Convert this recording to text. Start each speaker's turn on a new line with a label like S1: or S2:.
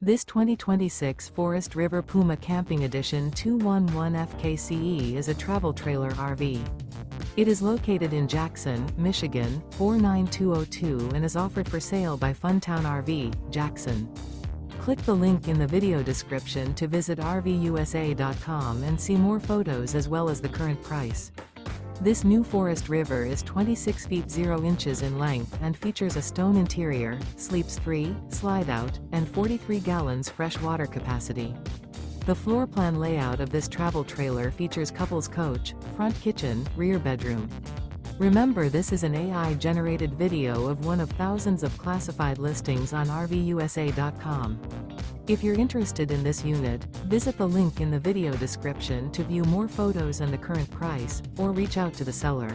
S1: This 2026 Forest River Puma Camping Edition 211 FKCE is a travel trailer RV. It is located in Jackson, Michigan, 49202 and is offered for sale by Funtown RV, Jackson. Click the link in the video description to visit RVUSA.com and see more photos as well as the current price. This new Forest River is 26 feet 0 inches in length and features a stone interior, sleeps 3, slide-out, and 43 gallons fresh water capacity. The floor plan layout of this travel trailer features couples coach, front kitchen, rear bedroom. Remember, this is an AI-generated video of one of thousands of classified listings on RVUSA.com. If you're interested in this unit, visit the link in the video description to view more photos and the current price, or reach out to the seller.